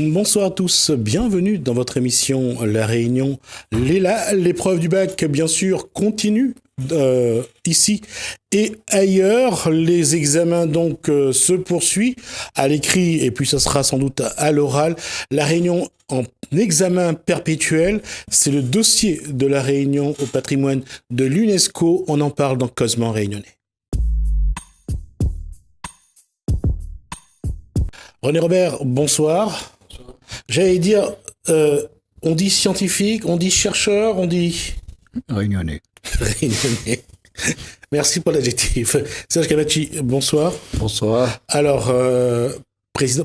Bonsoir à tous, bienvenue dans votre émission La Réunion. L'épreuve du bac, bien sûr, continue ici et ailleurs. Les examens donc se poursuivent à l'écrit et puis ça sera sans doute à l'oral. La Réunion en examen perpétuel, c'est le dossier de La Réunion au patrimoine de l'UNESCO. On en parle dans Cosmo Réunionnais. René Robert, bonsoir. J'allais dire, on dit scientifique, on dit chercheur, on dit... Réunionnais. Réunionnais. Merci pour l'adjectif. Serge Cavacci, bonsoir. Bonsoir. Alors,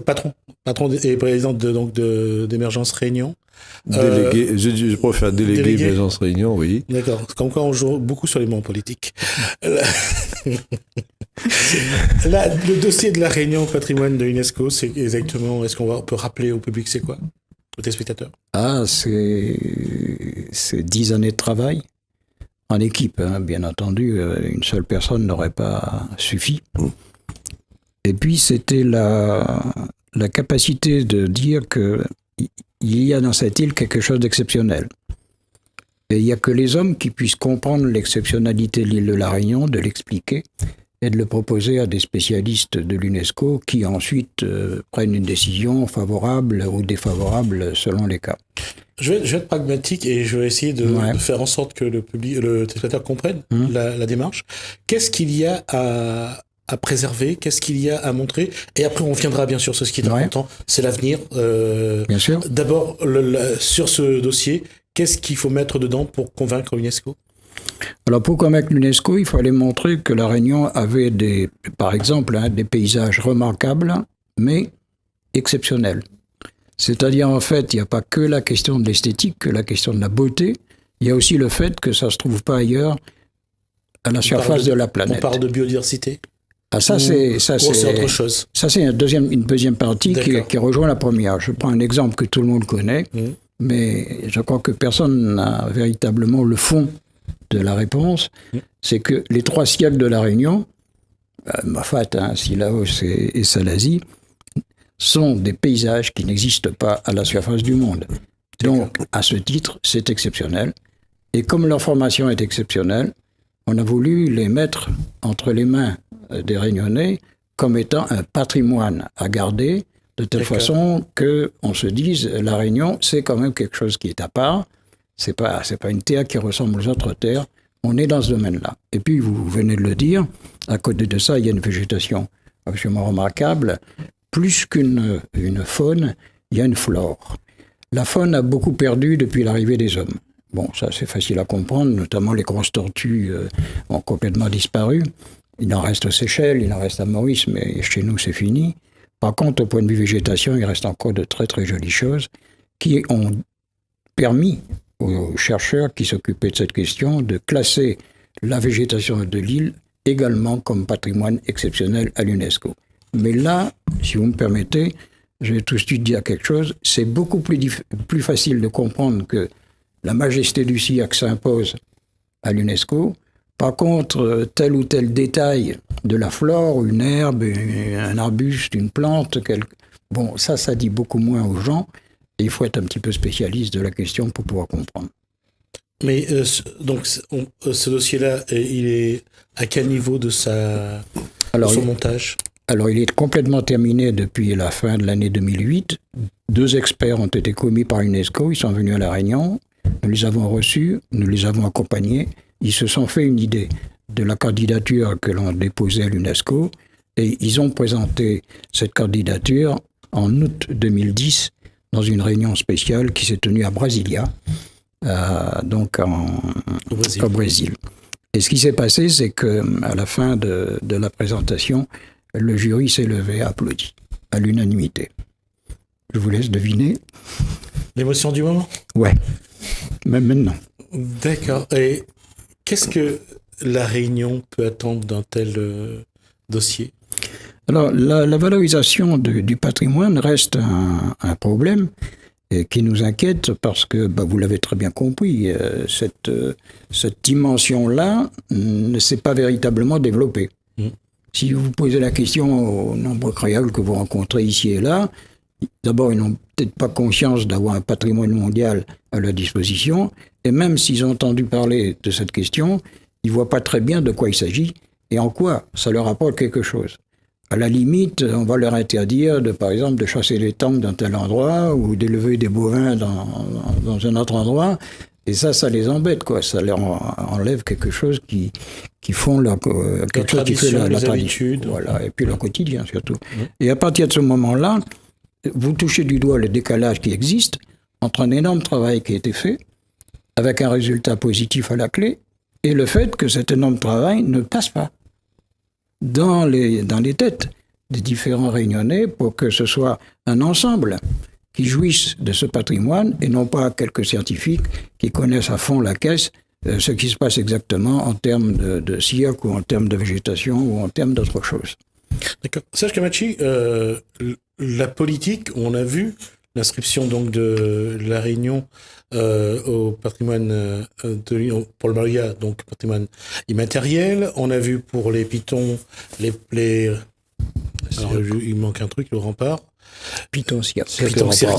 patron et président d'Émergence Réunion. Délégué, je préfère délégué Émergence Réunion, oui. D'accord, comme quoi on joue beaucoup sur les mots politiques. Le dossier de La Réunion au patrimoine de l'UNESCO, c'est exactement, est-ce qu'on peut rappeler au public, c'est quoi, aux téléspectateurs? C'est 10 années de travail, en équipe, hein, bien entendu, une seule personne n'aurait pas suffi. Et puis c'était la capacité de dire que il y a dans cette île quelque chose d'exceptionnel. Et il n'y a que les hommes qui puissent comprendre l'exceptionnalité de l'île de La Réunion, de l'expliquer et de le proposer à des spécialistes de l'UNESCO qui ensuite prennent une décision favorable ou défavorable selon les cas. Je vais être pragmatique et je vais essayer de faire en sorte que le téléspectateur comprenne la démarche. Qu'est-ce qu'il y a à préserver, qu'est-ce qu'il y a à montrer, et après on reviendra bien sûr sur ce qui est important, c'est l'avenir. Bien sûr. D'abord, sur ce dossier, qu'est-ce qu'il faut mettre dedans pour convaincre l'UNESCO ? Alors pour convaincre l'UNESCO, il fallait montrer que La Réunion avait par exemple des paysages remarquables, mais exceptionnels. C'est-à-dire en fait, il n'y a pas que la question de l'esthétique, que la question de la beauté, il y a aussi le fait que ça ne se trouve pas ailleurs à la surface de la planète. On parle de biodiversité ? Ah, c'est autre chose. Ça, c'est une deuxième partie qui rejoint la première. Je prends un exemple que tout le monde connaît, mais je crois que personne n'a véritablement le fond de la réponse. C'est que les 3 siècles de La Réunion, Mafat, Sillaos et Salazie, sont des paysages qui n'existent pas à la surface du monde. Donc, à ce titre, c'est exceptionnel. Et comme leur formation est exceptionnelle, on a voulu les mettre entre les mains des Réunionnais comme étant un patrimoine à garder, de telle façon qu'on se dise, La Réunion, c'est quand même quelque chose qui est à part. C'est pas une terre qui ressemble aux autres terres. On est dans ce domaine-là. Et puis, vous venez de le dire, à côté de ça, il y a une végétation absolument remarquable. Plus qu'une faune, il y a une flore. La faune a beaucoup perdu depuis l'arrivée des hommes. Bon, ça c'est facile à comprendre, notamment les grosses tortues ont complètement disparu. Il en reste aux Seychelles, il en reste à Maurice, mais chez nous c'est fini. Par contre, au point de vue végétation, il reste encore de très très jolies choses qui ont permis aux chercheurs qui s'occupaient de cette question de classer la végétation de l'île également comme patrimoine exceptionnel à l'UNESCO. Mais là, si vous me permettez, je vais tout de suite dire quelque chose. C'est beaucoup plus facile de comprendre que la majesté du SIAC s'impose à l'UNESCO. Par contre, tel ou tel détail de la flore, une herbe, un arbuste, une plante, bon, ça dit beaucoup moins aux gens. Et il faut être un petit peu spécialiste de la question pour pouvoir comprendre. Mais donc, ce dossier-là, il est à quel niveau de son montage ? Alors, il est complètement terminé depuis la fin de l'année 2008. 2 experts ont été commis par l'UNESCO. Ils sont venus à La Réunion. Nous les avons reçus, nous les avons accompagnés. Ils se sont fait une idée de la candidature que l'on déposait à l'UNESCO et ils ont présenté cette candidature en août 2010 dans une réunion spéciale qui s'est tenue à Brasilia, donc au Brésil. Et ce qui s'est passé, c'est qu'à la fin de la présentation, le jury s'est levé et applaudi à l'unanimité. Je vous laisse deviner. L'émotion du moment ? Ouais, même maintenant. D'accord. Et qu'est-ce que La Réunion peut attendre d'un tel dossier ? Alors, la valorisation du patrimoine reste un problème qui nous inquiète parce que, vous l'avez très bien compris, cette dimension-là ne s'est pas véritablement développée. Si vous posez la question aux nombreux créoles que vous rencontrez ici et là, d'abord, ils n'ont peut-être pas conscience d'avoir un patrimoine mondial à leur disposition, et même s'ils ont entendu parler de cette question, ils ne voient pas très bien de quoi il s'agit et en quoi ça leur apporte quelque chose. À la limite, on va leur interdire, par exemple, de chasser les tangs dans tel endroit ou d'élever des bovins dans un autre endroit. Et ça les embête, quoi. Ça leur enlève quelque chose qui font quelque chose qui fait la tradition. Voilà. Et puis leur quotidien, surtout. Et à partir de ce moment-là, vous touchez du doigt le décalage qui existe entre un énorme travail qui a été fait, avec un résultat positif à la clé, et le fait que cet énorme travail ne passe pas dans les têtes des différents Réunionnais pour que ce soit un ensemble qui jouissent de ce patrimoine et non pas quelques scientifiques qui connaissent à fond la caisse ce qui se passe exactement en termes de cirque ou en termes de végétation ou en termes d'autre chose. D'accord. Serge Kamachi, la politique, on a vu l'inscription donc de la Réunion au patrimoine pour le Maria, donc patrimoine immatériel. On a vu pour les pitons, alors, il manque un truc, le rempart. Piton cirque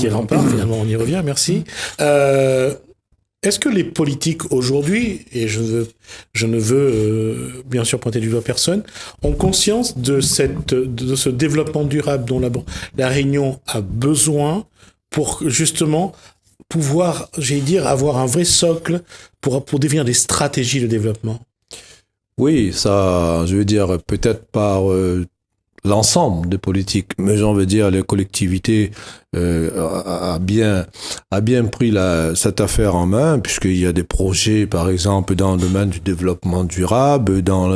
et rempart, finalement, on y revient, merci. Est-ce que les politiques aujourd'hui, et je ne veux bien sûr pointer du doigt personne, ont conscience de ce développement durable dont la Réunion a besoin pour justement pouvoir, avoir un vrai socle pour définir des stratégies de développement? Oui, ça, peut-être par l'ensemble des politiques, mais les collectivités a bien pris cette affaire en main, puisqu'il y a des projets, par exemple, dans le domaine du développement durable, dans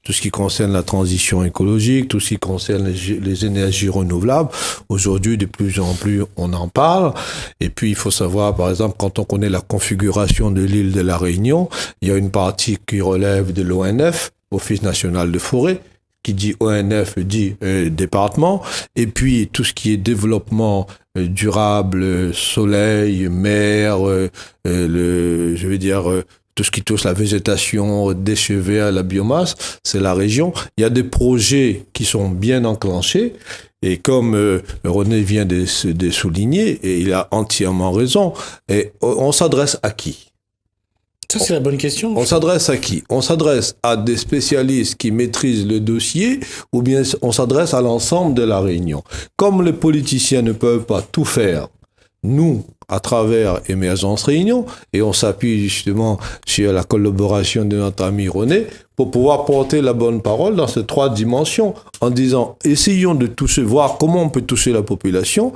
tout ce qui concerne la transition écologique, tout ce qui concerne les énergies renouvelables. Aujourd'hui, de plus en plus, on en parle. Et puis, il faut savoir, par exemple, quand on connaît la configuration de l'île de la Réunion, il y a une partie qui relève de l'ONF, Office national de forêt, qui dit ONF dit département, et puis tout ce qui est développement durable, soleil, mer, tout ce qui touche la végétation, déchets verts, la biomasse, c'est la région. Il y a des projets qui sont bien enclenchés, et comme René vient de souligner, et il a entièrement raison, et on s'adresse à qui ? Ça, c'est la bonne question. On s'adresse à qui ? On s'adresse à des spécialistes qui maîtrisent le dossier ou bien on s'adresse à l'ensemble de la Réunion. Comme les politiciens ne peuvent pas tout faire, nous, à travers Émergence Réunion, et on s'appuie justement sur la collaboration de notre ami René, pour pouvoir porter la bonne parole dans ces 3 dimensions, en disant, essayons de toucher, voir comment on peut toucher la population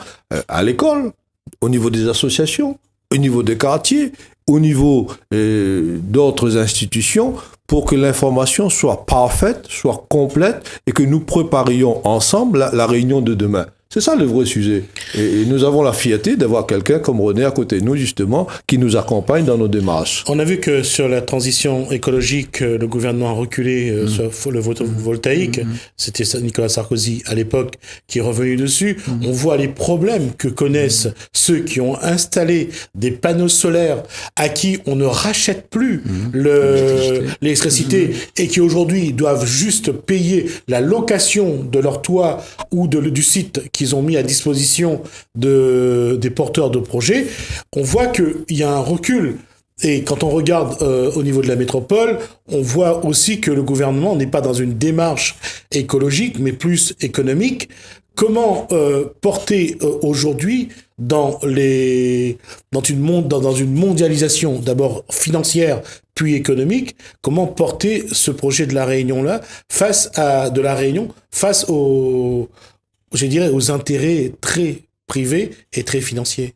à l'école, au niveau des associations, au niveau des quartiers, au niveau d'autres institutions, pour que l'information soit parfaite, soit complète, et que nous préparions ensemble la réunion de demain. C'est ça le vrai sujet. Et nous avons la fierté d'avoir quelqu'un comme René à côté de nous, justement, qui nous accompagne dans nos démarches. On a vu que sur la transition écologique, le gouvernement a reculé sur le photovoltaïque. C'était Nicolas Sarkozy, à l'époque, qui est revenu dessus. On voit les problèmes que connaissent ceux qui ont installé des panneaux solaires à qui on ne rachète plus l'électricité et qui aujourd'hui doivent juste payer la location de leur toit ou du site qu'ils ont mis à disposition des porteurs de projets. On voit qu'il y a un recul. Et quand on regarde au niveau de la métropole, on voit aussi que le gouvernement n'est pas dans une démarche écologique, mais plus économique. Comment porter aujourd'hui dans une mondialisation d'abord financière puis économique, comment porter ce projet de la Réunion-là face aux intérêts très privés et très financiers?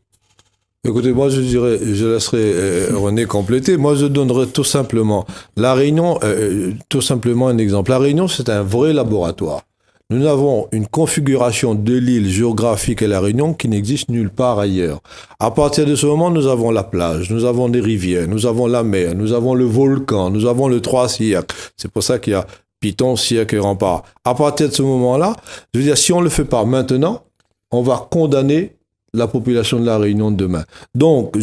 Écoutez, moi je laisserai René compléter. Moi je donnerai tout simplement la Réunion, tout simplement un exemple. La Réunion, c'est un vrai laboratoire. Nous avons une configuration de l'île géographique à La Réunion qui n'existe nulle part ailleurs. À partir de ce moment, nous avons la plage, nous avons des rivières, nous avons la mer, nous avons le volcan, nous avons le 3 cirques. C'est pour ça qu'il y a Piton, cirque et rempart. À partir de ce moment-là, si on ne le fait pas maintenant, on va condamner la population de La Réunion demain. Donc,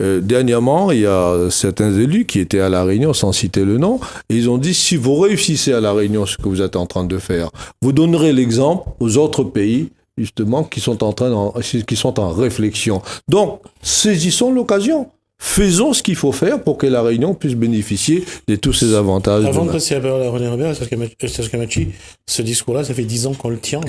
dernièrement, il y a certains élus qui étaient à La Réunion, sans citer le nom, et ils ont dit, si vous réussissez à La Réunion ce que vous êtes en train de faire, vous donnerez l'exemple aux autres pays justement, qui sont en réflexion. Donc, saisissons l'occasion. Faisons ce qu'il faut faire pour que la Réunion puisse bénéficier de tous ces avantages. Avant de passer à René Robert et Serge Kamachi, ce discours-là, ça fait 10 ans qu'on le tient,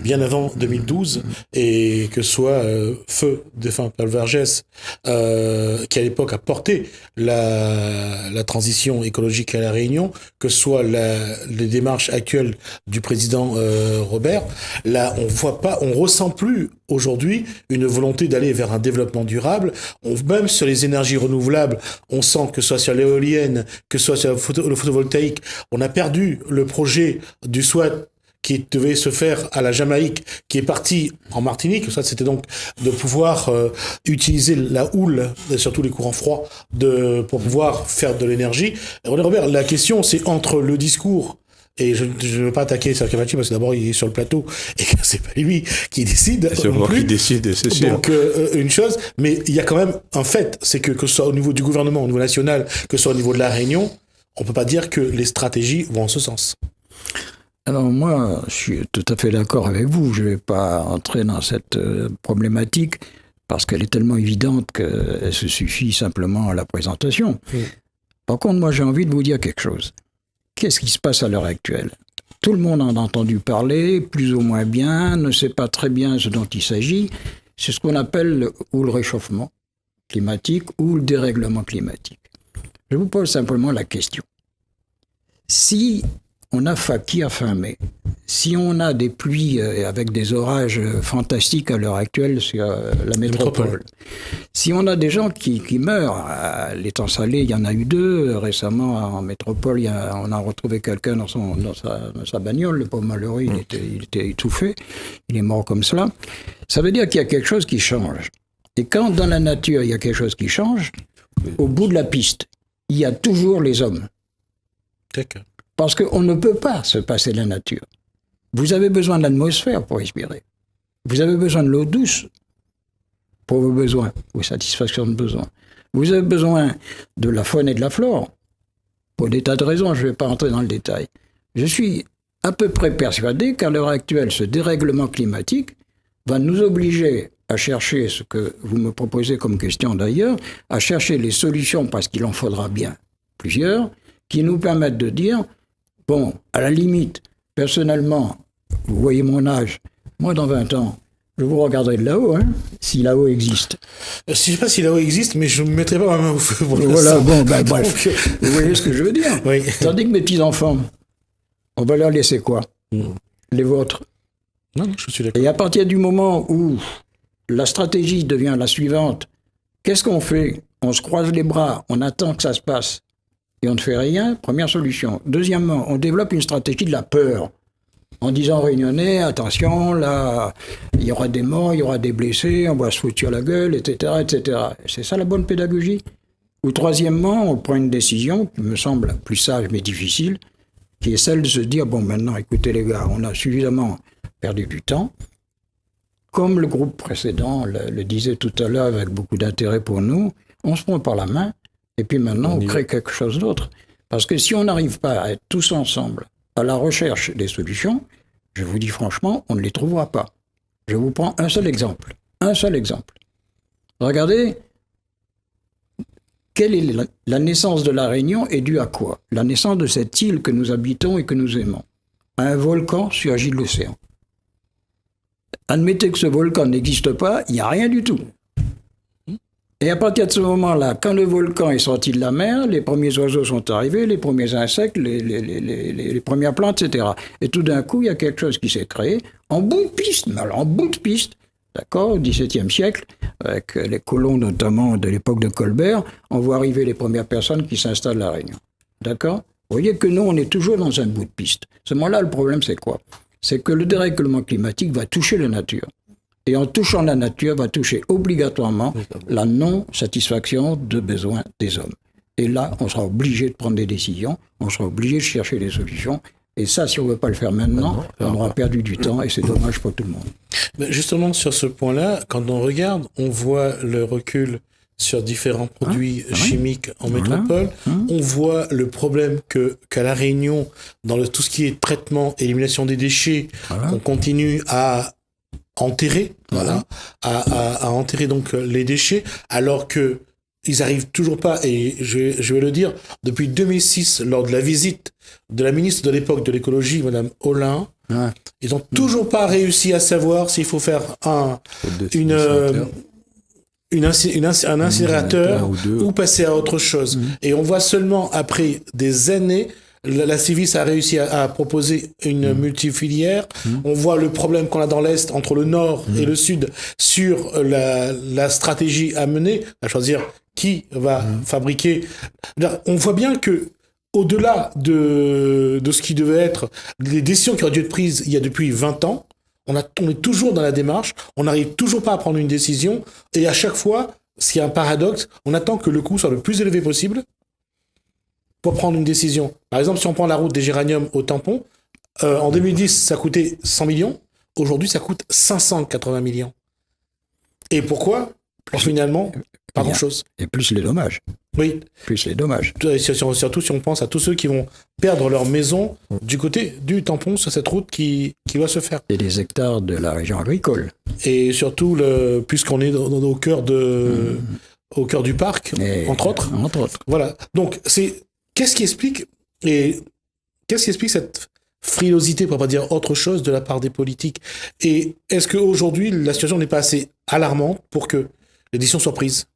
bien avant 2012, et que ce soit Feu, défunt Paul Vergès, qui à l'époque a porté la transition écologique à la Réunion, que ce soit les démarches actuelles du président Robert, là on ressent plus aujourd'hui une volonté d'aller vers un développement durable. Même sur les énergies renouvelables, on sent que ce soit sur l'éolienne, que ce soit sur le photovoltaïque, on a perdu le projet du SWAT qui devait se faire à la Jamaïque, qui est parti en Martinique. Ça, c'était donc de pouvoir utiliser la houle, surtout les courants froids, pour pouvoir faire de l'énergie. René Robert, la question, c'est entre le discours, et je ne veux pas attaquer Serge Kamachi parce que d'abord il est sur le plateau et que c'est pas lui qui décide. C'est moi qui décide, c'est sûr. Donc une chose, mais il y a quand même un fait, c'est que ce soit au niveau du gouvernement, au niveau national, que ce soit au niveau de la Réunion, on peut pas dire que les stratégies vont en ce sens. Alors moi, je suis tout à fait d'accord avec vous. Je ne vais pas entrer dans cette problématique parce qu'elle est tellement évidente qu'elle se suffit simplement à la présentation. Par contre, moi j'ai envie de vous dire quelque chose. Qu'est-ce qui se passe à l'heure actuelle ? Tout le monde en a entendu parler, plus ou moins bien, ne sait pas très bien ce dont il s'agit. C'est ce qu'on appelle ou le réchauffement climatique ou le dérèglement climatique. Je vous pose simplement la question. Si on a qui a faim, mais si on a des pluies avec des orages fantastiques à l'heure actuelle sur la métropole, si on a des gens qui meurent, à l'étang salé, il y en a eu 2 récemment en métropole, on a retrouvé quelqu'un dans sa bagnole, le pauvre malheureux, il était étouffé, il est mort comme cela. Ça veut dire qu'il y a quelque chose qui change. Et quand dans la nature il y a quelque chose qui change, au bout de la piste, il y a toujours les hommes. D'accord. Parce qu'on ne peut pas se passer de la nature. Vous avez besoin de l'atmosphère pour respirer. Vous avez besoin de l'eau douce pour vos besoins, vos satisfactions de besoins. Vous avez besoin de la faune et de la flore pour des tas de raisons, je ne vais pas entrer dans le détail. Je suis à peu près persuadé qu'à l'heure actuelle, ce dérèglement climatique va nous obliger à chercher ce que vous me proposez comme question d'ailleurs, à chercher les solutions, parce qu'il en faudra bien plusieurs, qui nous permettent de dire, bon, à la limite, personnellement, vous voyez mon âge, moi dans 20 ans, je vous regarderai de là-haut, si là-haut existe. Je ne sais pas si là-haut existe, mais je ne mettrai pas ma main au feu pour voilà, bon, bref, vous voyez ce que je veux dire. Oui. Tandis que mes petits-enfants, on va leur laisser quoi ? Les vôtres. Non, je suis d'accord. Et à partir du moment où la stratégie devient la suivante, qu'est-ce qu'on fait ? On se croise les bras, on attend que ça se passe, et on ne fait rien, première solution. Deuxièmement, on développe une stratégie de la peur, en disant aux Réunionnais, attention, là, il y aura des morts, il y aura des blessés, on va se foutre sur la gueule, etc., etc. C'est ça la bonne pédagogie ? Ou troisièmement, on prend une décision qui me semble plus sage mais difficile, qui est celle de se dire, bon, maintenant, écoutez les gars, on a suffisamment perdu du temps. Comme le groupe précédent le disait tout à l'heure avec beaucoup d'intérêt pour nous, on se prend par la main, et puis maintenant, on crée quelque chose d'autre. Parce que si on n'arrive pas à être tous ensemble à la recherche des solutions, je vous dis franchement, on ne les trouvera pas. Je vous prends un seul exemple. Un seul exemple. Regardez, quelle est la naissance de la Réunion est due à quoi ? La naissance de cette île que nous habitons et que nous aimons. À un volcan surgit de l'océan. Admettez que ce volcan n'existe pas, il n'y a rien du tout. Et à partir de ce moment-là, quand le volcan est sorti de la mer, les premiers oiseaux sont arrivés, les premiers insectes, les premières plantes, etc. Et tout d'un coup, il y a quelque chose qui s'est créé en bout de piste, d'accord, au XVIIe siècle, avec les colons notamment de l'époque de Colbert, on voit arriver les premières personnes qui s'installent à La Réunion. D'accord ? Vous voyez que nous, on est toujours dans un bout de piste. À ce moment-là, le problème, c'est quoi ? C'est que le dérèglement climatique va toucher la nature. Et en touchant la nature, va toucher obligatoirement la non-satisfaction de besoins des hommes. Et là, on sera obligé de prendre des décisions, on sera obligé de chercher des solutions. Et ça, si on ne veut pas le faire maintenant, on aura perdu du temps et c'est dommage pour tout le monde. Mais justement, sur ce point-là, quand on regarde, on voit le recul sur différents produits chimiques en métropole. On voit le problème qu'à La Réunion, dans tout ce qui est traitement, élimination des déchets, on continue à enterrer, voilà, à enterrer donc les déchets, alors que ils arrivent toujours pas, et je vais le dire, depuis 2006, lors de la visite de la ministre de l'époque de l'écologie, Madame Hollin, ils n'ont toujours pas réussi à savoir s'il faut faire un incinérateur ou passer à autre chose. Et on voit seulement après des années, la Civis a réussi à proposer une multifilière. On voit le problème qu'on a dans l'Est entre le Nord et le Sud sur la stratégie à mener, à choisir qui va fabriquer. On voit bien que au-delà de ce qui devait être les décisions qui auraient dû être prises il y a depuis 20 ans, on est toujours dans la démarche, on n'arrive toujours pas à prendre une décision, et à chaque fois, ce qui est un paradoxe, on attend que le coût soit le plus élevé possible pour prendre une décision. Par exemple, si on prend la route des Géraniums au tampon, en 2010, ça coûtait 100 millions, aujourd'hui, ça coûte 580 millions. Et pourquoi ? Finalement, pas grand-chose. Et plus les dommages. Oui. Plus les dommages. Surtout si on pense à tous ceux qui vont perdre leur maison du côté du tampon sur cette route qui doit se faire. Et les hectares de la région agricole. Et surtout, puisqu'on est au cœur du parc, entre autres. Voilà. Donc, qu'est-ce qui explique cette frilosité, pour ne pas dire autre chose, de la part des politiques? Et est-ce qu'aujourd'hui, la situation n'est pas assez alarmante pour que les décisions soient prises?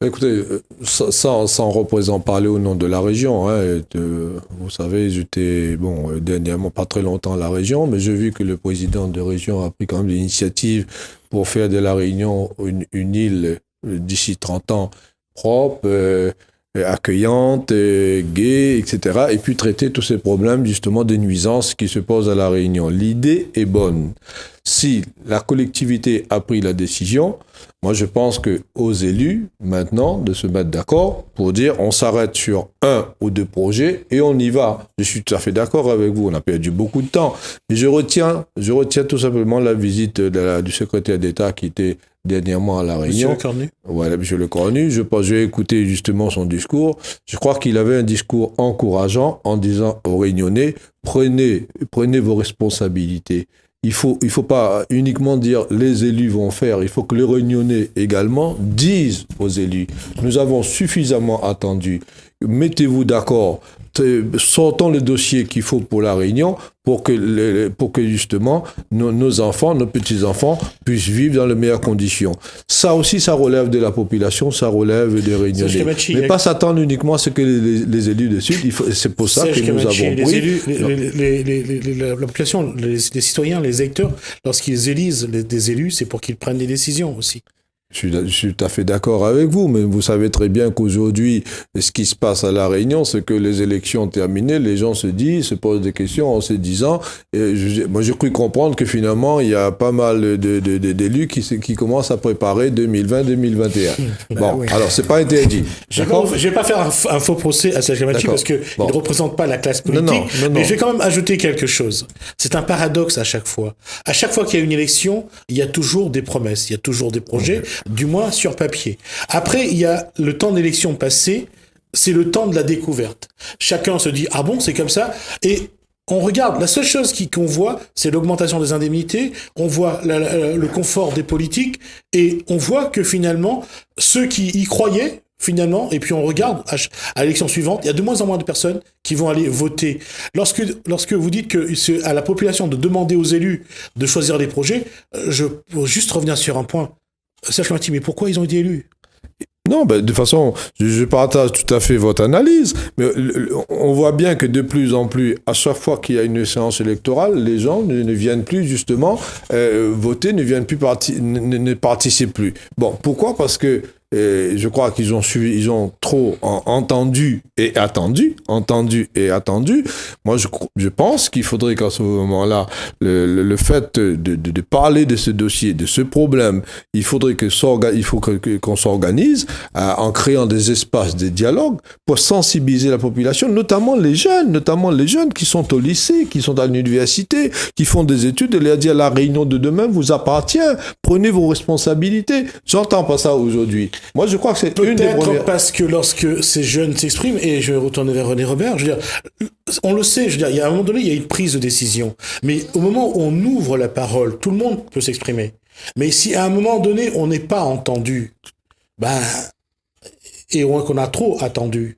Écoutez, sans représentant parler au nom de la région, vous savez, j'étais, dernièrement, pas très longtemps à la région, mais j'ai vu que le président de région a pris quand même l'initiative pour faire de la Réunion une île d'ici 30 ans propre, accueillante, gaie, etc. Et puis traiter tous ces problèmes, justement, des nuisances qui se posent à la Réunion. L'idée est bonne. Si la collectivité a pris la décision, moi je pense qu'aux élus, maintenant, de se mettre d'accord pour dire on s'arrête sur 1 ou 2 projets et on y va. Je suis tout à fait d'accord avec vous, on a perdu beaucoup de temps. Mais je retiens tout simplement la visite du secrétaire d'État qui était dernièrement à La Réunion. Monsieur Le Cornu. Voilà, Monsieur Le Cornu. J'ai écouté justement son discours. Je crois qu'il avait un discours encourageant en disant aux Réunionnais, prenez vos responsabilités. Il faut pas uniquement dire les élus vont faire, il faut que les Réunionnais également disent aux élus, nous avons suffisamment attendu, mettez-vous d'accord, sortons le dossier qu'il faut pour la Réunion pour que justement nos enfants, nos petits-enfants puissent vivre dans les meilleures conditions. Ça aussi, ça relève de la population, ça relève des Réunionnais. Mais pas s'attendre uniquement à ce que les élus décident. C'est pour ça que nous avons pris... La population, les citoyens, les électeurs, lorsqu'ils élisent des élus, c'est pour qu'ils prennent des décisions aussi. Je suis tout à fait d'accord avec vous, mais vous savez très bien qu'aujourd'hui, ce qui se passe à La Réunion, c'est que les élections terminées, les gens se posent des questions en se disant, moi j'ai cru comprendre que finalement, il y a pas mal d'élus qui commencent à préparer 2020-2021. Alors c'est pas interdit. Je vais pas faire un faux procès à Serge Kamachi parce qu'il ne représente pas la classe politique, mais je vais quand même ajouter quelque chose. C'est un paradoxe à chaque fois. À chaque fois qu'il y a une élection, il y a toujours des promesses, il y a toujours des projets. Du moins sur papier. Après, il y a le temps d'élection passé, c'est le temps de la découverte. Chacun se dit « Ah bon, c'est comme ça ?» Et on regarde, la seule chose qu'on voit, c'est l'augmentation des indemnités, on voit le confort des politiques, et on voit que finalement, ceux qui y croyaient, finalement, et puis on regarde à l'élection suivante, il y a de moins en moins de personnes qui vont aller voter. Lorsque vous dites que c'est à la population de demander aux élus de choisir les projets, je veux juste revenir sur un point. Serge Kamachi, mais pourquoi ils ont été élus ? Non, de toute façon, je partage tout à fait votre analyse, mais on voit bien que de plus en plus, à chaque fois qu'il y a une séance électorale, les gens ne viennent plus justement voter, ne participent plus. Bon, pourquoi ? Parce que je crois qu'ils ont trop entendu et attendu. Moi, je pense qu'il faudrait qu'à ce moment-là, le fait de parler de ce dossier, de ce problème, il faut qu'on s'organise en créant des espaces de dialogue pour sensibiliser la population, notamment les jeunes qui sont au lycée, qui sont à l'université, qui font des études, et leur dire la Réunion de demain vous appartient, prenez vos responsabilités. J'entends pas ça aujourd'hui. Moi, je crois que c'est une des Peut-être premières... parce que lorsque ces jeunes s'expriment, et je vais retourner vers René Robert, je veux dire, on le sait, je veux dire, il y a un moment donné, il y a une prise de décision. Mais au moment où on ouvre la parole, tout le monde peut s'exprimer. Mais si à un moment donné, on n'est pas entendu, et qu'on a trop attendu,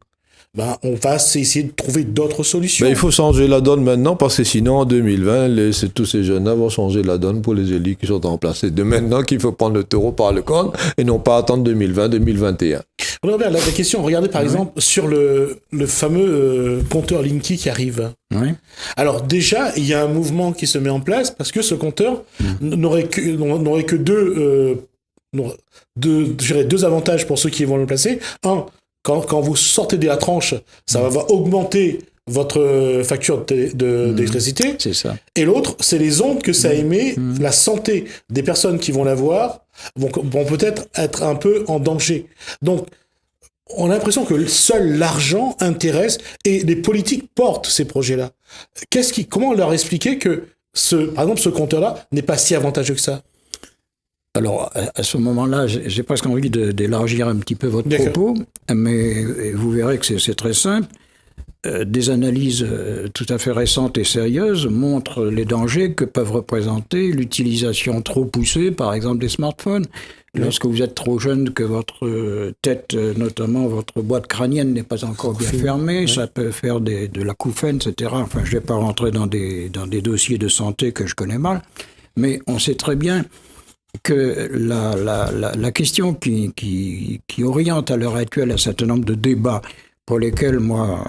on va essayer de trouver d'autres solutions. Mais il faut changer la donne maintenant, parce que sinon, en 2020, tous ces jeunes-là vont changer la donne pour les élus qui sont en place. C'est de maintenant qu'il faut prendre le taureau par le corne et non pas attendre 2020-2021. Robert, la question, regardez par exemple sur le fameux compteur Linky qui arrive. Oui. Alors déjà, il y a un mouvement qui se met en place parce que ce compteur n'aurait que deux avantages pour ceux qui vont le placer. Un, quand vous sortez de la tranche, ça va augmenter votre facture d'électricité. C'est ça. Et l'autre, c'est les ondes que ça émet, la santé des personnes qui vont l'avoir vont peut-être être un peu en danger. Donc, on a l'impression que seul l'argent intéresse et les politiques portent ces projets-là. Comment leur expliquer que par exemple, ce compteur-là n'est pas si avantageux que ça? Alors, à ce moment-là, j'ai presque envie d'élargir un petit peu votre propos, mais vous verrez que c'est très simple. Des analyses tout à fait récentes et sérieuses montrent les dangers que peuvent représenter l'utilisation trop poussée, par exemple, des smartphones. Lorsque vous êtes trop jeune, que votre tête, notamment votre boîte crânienne, n'est pas encore bien fermée, ça peut faire de l'acouphène, etc. Enfin, je ne vais pas rentrer dans des dossiers de santé que je connais mal, mais on sait très bien que la question qui oriente à l'heure actuelle un certain nombre de débats pour lesquels moi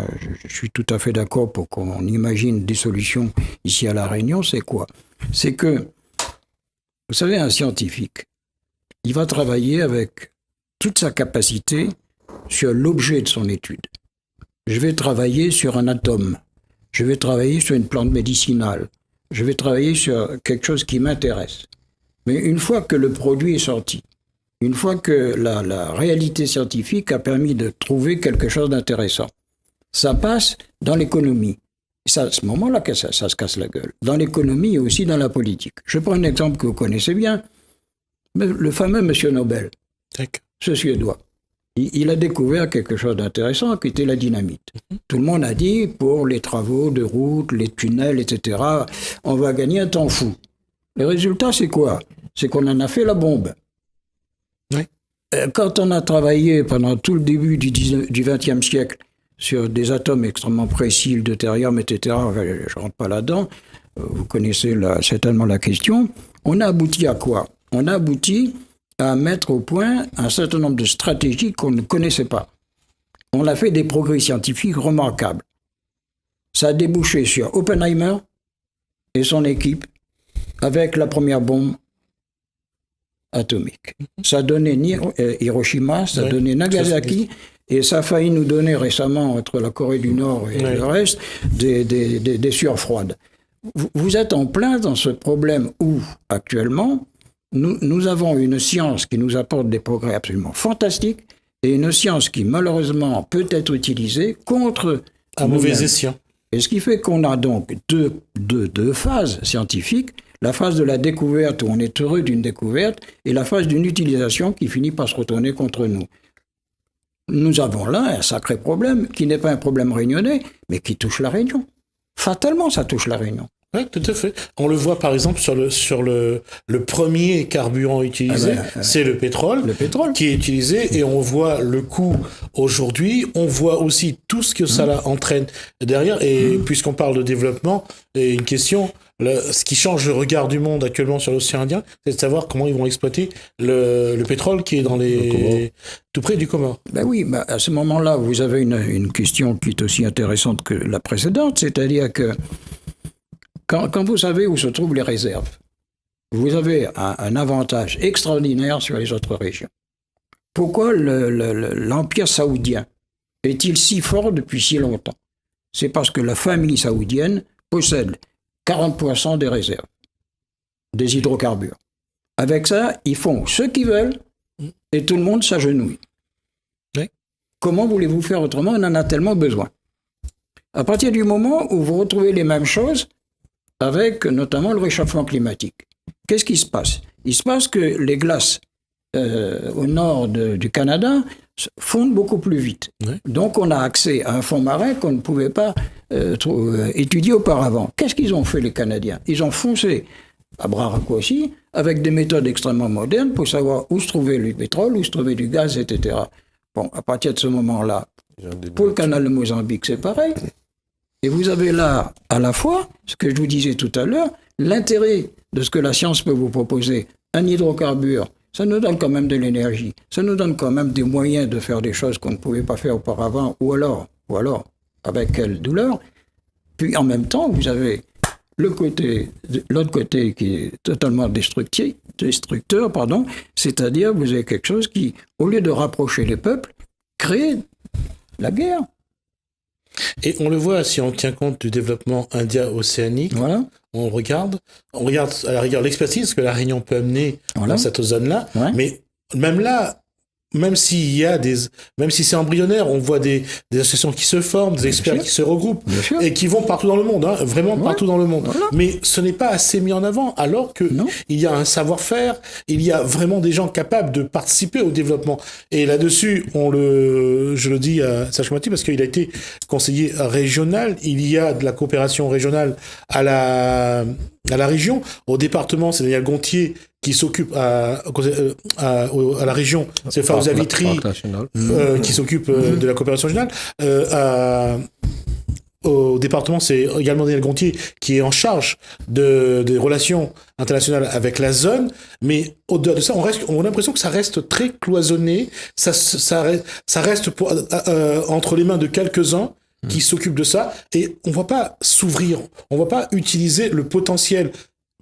je suis tout à fait d'accord pour qu'on imagine des solutions ici à La Réunion, c'est quoi? C'est que, vous savez, un scientifique, il va travailler avec toute sa capacité sur l'objet de son étude. Je vais travailler sur un atome, je vais travailler sur une plante médicinale, je vais travailler sur quelque chose qui m'intéresse. Mais une fois que le produit est sorti, une fois que la réalité scientifique a permis de trouver quelque chose d'intéressant, ça passe dans l'économie. C'est à ce moment-là que ça se casse la gueule. Dans l'économie et aussi dans la politique. Je prends un exemple que vous connaissez bien. Le fameux Monsieur Nobel, ce Suédois. Il a découvert quelque chose d'intéressant qui était la dynamite. Tout le monde a dit, pour les travaux de route, les tunnels, etc., on va gagner un temps fou. Le résultat, c'est quoi? C'est qu'on en a fait la bombe. Oui. Quand on a travaillé pendant tout le début du XXe siècle sur des atomes extrêmement précis, le deutérium, etc., je ne rentre pas là-dedans, vous connaissez certainement la question, on a abouti à quoi? On a abouti à mettre au point un certain nombre de stratégies qu'on ne connaissait pas. On a fait des progrès scientifiques remarquables. Ça a débouché sur Oppenheimer et son équipe avec la première bombe atomique. Ça a donné Hiroshima, ça a donné Nagasaki, et ça a failli nous donner récemment, entre la Corée du Nord et le reste, des sueurs froides. Vous êtes en plein dans ce problème où, actuellement, nous avons une science qui nous apporte des progrès absolument fantastiques, et une science qui, malheureusement, peut être utilisée contre un mauvais escient. Et ce qui fait qu'on a donc deux phases scientifiques. La phase de la découverte où on est heureux d'une découverte et la phase d'une utilisation qui finit par se retourner contre nous. Nous avons là un sacré problème qui n'est pas un problème réunionnais, mais qui touche la Réunion. Fatalement, ça touche la Réunion. Oui, tout à fait. On le voit par exemple sur le premier carburant utilisé, c'est le pétrole qui est utilisé, et on voit le coût aujourd'hui, on voit aussi tout ce que ça entraîne derrière, et puisqu'on parle de développement, et une question, ce qui change le regard du monde actuellement sur l'océan Indien, c'est de savoir comment ils vont exploiter le pétrole qui est tout près du Comore. Ben oui, à ce moment-là, vous avez une question qui est aussi intéressante que la précédente, c'est-à-dire que quand vous savez où se trouvent les réserves, vous avez un avantage extraordinaire sur les autres régions. Pourquoi l'Empire saoudien est-il si fort depuis si longtemps? C'est parce que la famille saoudienne possède 40% des réserves, des hydrocarbures. Avec ça, ils font ce qu'ils veulent et tout le monde s'agenouille. Oui. Comment voulez-vous faire autrement? On en a tellement besoin. À partir du moment où vous retrouvez les mêmes choses, avec notamment le réchauffement climatique. Qu'est-ce qui se passe? Il se passe que les glaces au nord du Canada fondent beaucoup plus vite. Ouais. Donc on a accès à un fond marin qu'on ne pouvait pas étudier auparavant. Qu'est-ce qu'ils ont fait les Canadiens? Ils ont foncé à bras raccourcis avec des méthodes extrêmement modernes pour savoir où se trouvait le pétrole, où se trouvait du gaz, etc. Bon, à partir de ce moment-là, pour le canal de Mozambique, c'est pareil. Et vous avez là, à la fois, ce que je vous disais tout à l'heure, l'intérêt de ce que la science peut vous proposer, un hydrocarbure, ça nous donne quand même de l'énergie, ça nous donne quand même des moyens de faire des choses qu'on ne pouvait pas faire auparavant, ou alors, avec quelle douleur. Puis en même temps, vous avez l'autre côté qui est totalement destructeur, c'est-à-dire vous avez quelque chose qui, au lieu de rapprocher les peuples, crée la guerre. Et on le voit si on tient compte du développement india-océanique. Voilà. On regarde à la rigueur l'expertise que la Réunion peut amener dans cette zone-là. Ouais. Mais même là, même si c'est embryonnaire, on voit des associations qui se forment, des experts qui se regroupent et qui vont partout dans le monde, vraiment partout dans le monde. Voilà. Mais ce n'est pas assez mis en avant, alors que il y a un savoir-faire, il y a vraiment des gens capables de participer au développement. Et là-dessus, je le dis à Serge Mathieu parce qu'il a été conseiller régional. Il y a de la coopération régionale à la région. Au département, c'est Daniel Gontier qui s'occupe à la région, c'est Fawzia Vitry qui s'occupe de la coopération régionale. Au département, c'est également Daniel Gontier qui est en charge des relations internationales avec la zone. Mais au-delà de ça, on a l'impression que ça reste très cloisonné. Ça reste entre les mains de quelques-uns qui s'occupent de ça. Et on ne va pas s'ouvrir. On ne va pas utiliser le potentiel.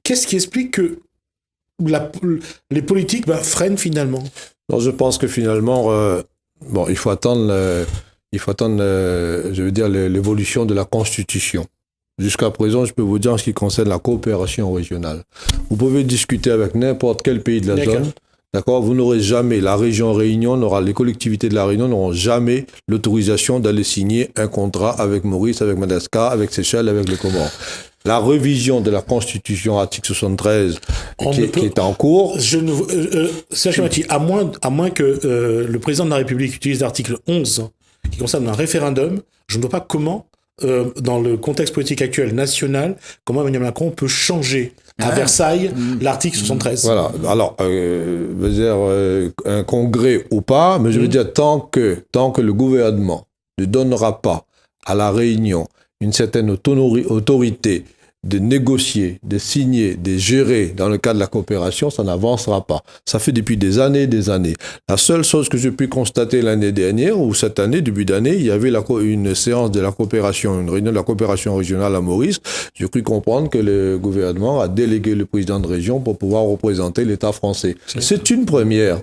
Qu'est-ce qui explique que les politiques freinent finalement? Non, je pense que finalement, il faut attendre, l'évolution de la Constitution. Jusqu'à présent, je peux vous dire en ce qui concerne la coopération régionale. Vous pouvez discuter avec n'importe quel pays de la zone. D'accord, vous n'aurez jamais, la région Réunion les collectivités de la Réunion n'auront jamais l'autorisation d'aller signer un contrat avec Maurice, avec Madagascar, avec Seychelles, avec les Comores. La révision de la Constitution, article 73, qui est en cours. Serge Mathieu, à moins que le président de la République utilise l'article 11, qui concerne un référendum, je ne vois pas comment, dans le contexte politique actuel national, comment Emmanuel Macron peut changer à Versailles l'article 73. Voilà. Alors, un congrès ou pas, mais je veux dire, tant que le gouvernement ne donnera pas à la Réunion une certaine autorité de négocier, de signer, de gérer dans le cadre de la coopération, ça n'avancera pas. Ça fait depuis des années. La seule chose que j'ai pu constater l'année dernière, ou cette année, début d'année, il y avait une séance de la coopération, une réunion de la coopération régionale à Maurice. J'ai cru comprendre que le gouvernement a délégué le président de région pour pouvoir représenter l'État français. C'est une première.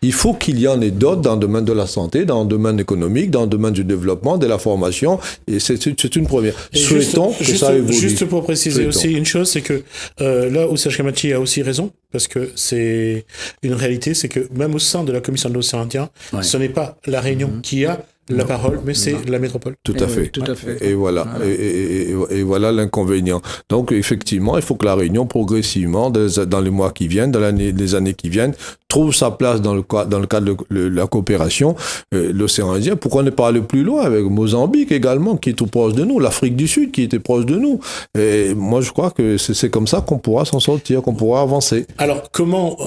Il faut qu'il y en ait d'autres dans le domaine de la santé, dans le domaine économique, dans le domaine du développement, de la formation, et c'est une première. Souhaitons que ça évolue. Juste pour préciser aussi une chose, c'est que là où Serge Kamati a aussi raison, parce que c'est une réalité, c'est que même au sein de la Commission de l'océan Indien, ce n'est pas la Réunion qui a la parole, mais c'est la métropole. Tout à fait. Et voilà. Et voilà l'inconvénient. Donc, effectivement, il faut que la Réunion, progressivement, dans les mois qui viennent, dans les années qui viennent, trouve sa place dans le cadre de la coopération. L'océan Indien, pourquoi ne pas aller plus loin avec Mozambique également, qui est tout proche de nous, l'Afrique du Sud, qui était proche de nous. Et moi, je crois que c'est comme ça qu'on pourra s'en sortir, qu'on pourra avancer. Alors,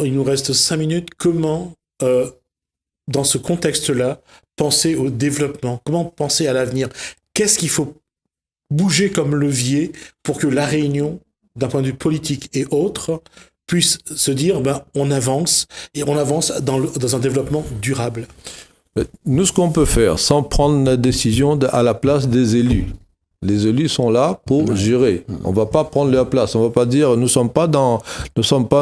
il nous reste 5 minutes, comment, dans ce contexte-là, penser au développement, comment penser à l'avenir? Qu'est-ce qu'il faut bouger comme levier pour que la Réunion, d'un point de vue politique et autres, puisse se dire on avance, et on avance dans un développement durable? Nous, ce qu'on peut faire, sans prendre la décision à la place des élus. Les élus sont là pour gérer. On ne va pas prendre leur place. On ne va pas dire, nous ne sommes pas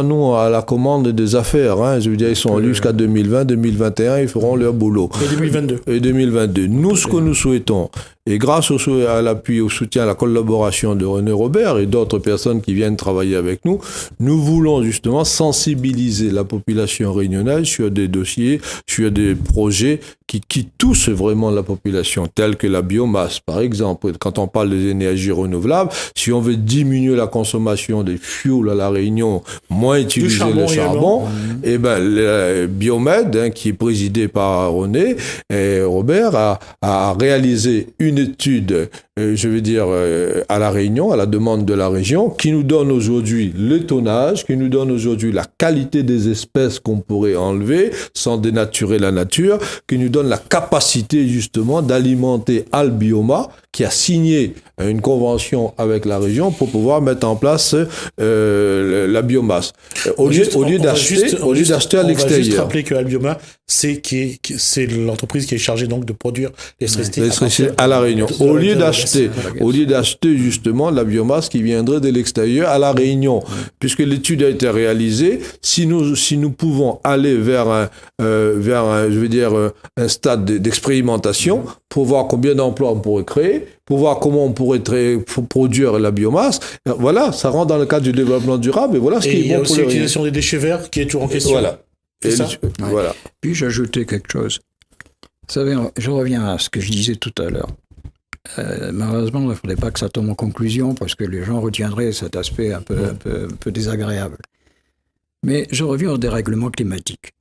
nous à la commande des affaires. Je veux dire, ils sont élus jusqu'à 2020, 2021, ils feront leur boulot. Et 2022. Et 2022. Nous, ce que nous souhaitons, Et grâce à l'appui, au soutien, à la collaboration de René Robert et d'autres personnes qui viennent travailler avec nous, nous voulons justement sensibiliser la population réunionnaise sur des dossiers, sur des projets qui touchent vraiment la population, tels que la biomasse, par exemple. Quand on parle des énergies renouvelables, si on veut diminuer la consommation des fuels à La Réunion, moins utiliser le charbon, et ben, le Biomède, qui est présidé par René et Robert, a réalisé une étude, à La Réunion, à la demande de la région, qui nous donne aujourd'hui le tonnage, qui nous donne aujourd'hui la qualité des espèces qu'on pourrait enlever sans dénaturer la nature, qui nous donne la capacité justement d'alimenter Albioma, qui a signé une convention avec la région pour pouvoir mettre en place la biomasse. Au lieu d'acheter à l'extérieur. On va juste rappeler que Albioma, c'est l'entreprise qui est chargée donc de produire l'électricité à La Réunion. Au lieu d'acheter justement la biomasse qui viendrait de l'extérieur à La Réunion, puisque l'étude a été réalisée, si nous pouvons aller vers un stade d'expérimentation pour voir combien d'emplois on pourrait créer, pour voir comment on pourrait produire la biomasse. Voilà, ça rentre dans le cadre du développement durable et voilà ce qui est bon pour il y a aussi l'utilisation des déchets verts qui est toujours en question. Voilà. Voilà. Puis j'ajoutais quelque chose. Vous savez, je reviens à ce que je disais tout à l'heure. Malheureusement, il ne faudrait pas que ça tombe en conclusion parce que les gens retiendraient cet aspect un peu désagréable. Mais je reviens au dérèglement climatique.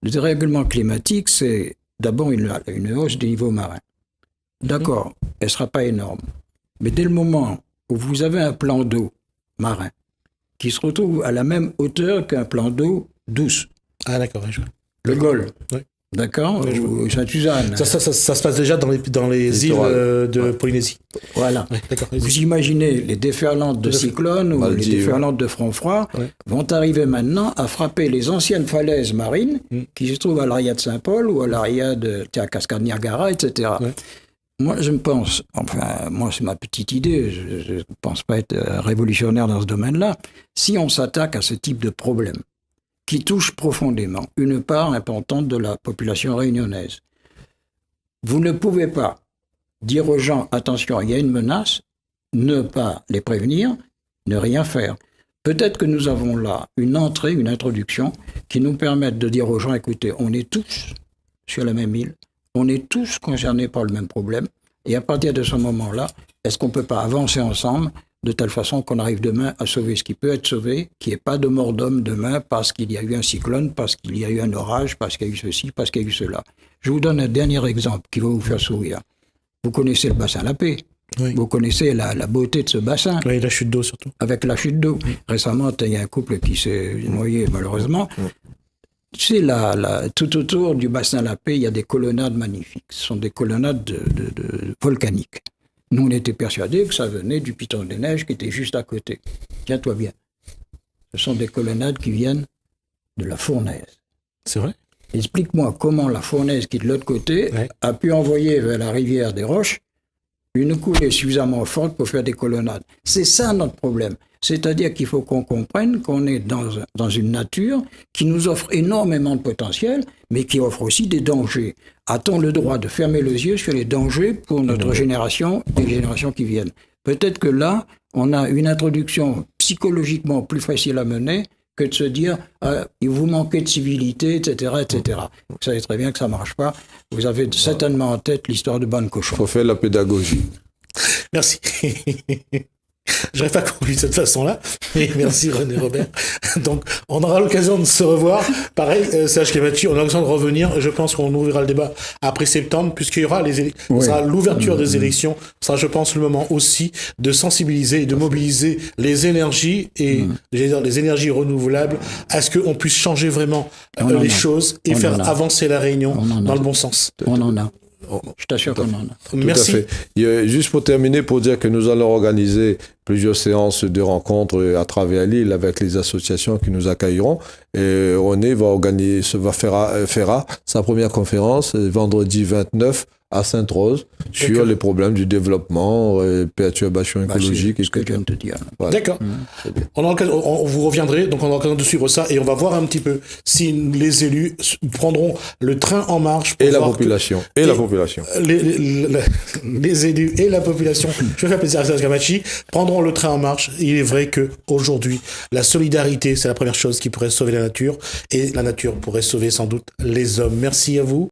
Le dérèglement climatique, c'est d'abord une hausse des niveaux marins. D'accord, elle ne sera pas énorme. Mais dès le moment où vous avez un plan d'eau marin qui se retrouve à la même hauteur qu'un plan d'eau douce. Ah d'accord, je vois. Le Golfe. Oui. D'accord, ou Sainte-Suzanne. Ça se passe déjà dans les îles de Polynésie. Voilà. Ouais, d'accord. Vous imaginez, les déferlantes de cyclones ou les déferlantes de front froid vont arriver maintenant à frapper les anciennes falaises marines qui se trouvent à l'Aria de Saint-Paul ou à l'Aria de Cascade Niagara, etc. Ouais. Moi, je me pense, moi c'est ma petite idée, je ne pense pas être révolutionnaire dans ce domaine-là, si on s'attaque à ce type de problème, qui touche profondément une part importante de la population réunionnaise. Vous ne pouvez pas dire aux gens, attention, il y a une menace, ne pas les prévenir, ne rien faire. Peut-être que nous avons là une introduction, qui nous permette de dire aux gens, écoutez, on est tous sur la même île, on est tous concernés par le même problème, et à partir de ce moment-là, est-ce qu'on ne peut pas avancer ensemble de telle façon qu'on arrive demain à sauver ce qui peut être sauvé, qu'il n'y ait pas de mort d'homme demain parce qu'il y a eu un cyclone, parce qu'il y a eu un orage, parce qu'il y a eu ceci, parce qu'il y a eu cela. Je vous donne un dernier exemple qui va vous faire sourire. Vous connaissez le bassin La Paix. Oui. Vous connaissez la beauté de ce bassin. Oui, la chute d'eau surtout. Avec la chute d'eau. Oui. Récemment, il y a un couple qui s'est noyé malheureusement. Tu sais, tout autour du bassin La Paix, il y a des colonnades magnifiques. Ce sont des colonnades volcaniques. Nous, on était persuadés que ça venait du Piton des Neiges qui était juste à côté. Tiens-toi bien. Ce sont des colonnades qui viennent de la fournaise. C'est vrai ? Explique-moi comment la fournaise qui est de l'autre côté a pu envoyer vers la rivière des Roches une coulée suffisamment forte pour faire des colonnades. C'est ça notre problème. C'est-à-dire qu'il faut qu'on comprenne qu'on est dans une nature qui nous offre énormément de potentiel, mais qui offre aussi des dangers. A-t-on le droit de fermer les yeux sur les dangers pour notre génération et les générations qui viennent ? Peut-être que là, on a une introduction psychologiquement plus facile à mener que de se dire il vous manquait de civilité, etc., etc. Vous savez très bien que ça ne marche pas. Vous avez certainement en tête l'histoire de Bonne Cochon. Il faut faire la pédagogie. Merci. Je n'aurais pas conclu de cette façon-là, mais merci René Robert. Donc, on aura l'occasion de se revoir. Pareil, CH Clémenti, on aura l'occasion de revenir. Je pense qu'on ouvrira le débat après septembre, puisqu'il y aura sera l'ouverture des élections. Ça, je pense, le moment aussi de sensibiliser et de mobiliser les énergies et les énergies renouvelables à ce qu'on puisse changer vraiment les choses et faire avancer la Réunion dans le bon sens. On en a. Je t'assure qu'on en a. Merci. Tout à fait. Juste pour terminer, pour dire que nous allons organiser plusieurs séances de rencontres à travers l'île avec les associations qui nous accueilleront. Et René fera sa première conférence vendredi 29 à Sainte-Rose sur les problèmes du développement, perturbations écologiques. C'est ce que je viens de te dire. Voilà. D'accord. Vous reviendrez, donc on a l'occasion de suivre ça et on va voir un petit peu si les élus prendront le train en marche. Pour et la voir population. que, et la population. Les élus et la population, je fais plaisir à Serge Gamachi, prendront le train en marche. Il est vrai que aujourd'hui, la solidarité, c'est la première chose qui pourrait sauver la nature et la nature pourrait sauver sans doute les hommes. Merci à vous.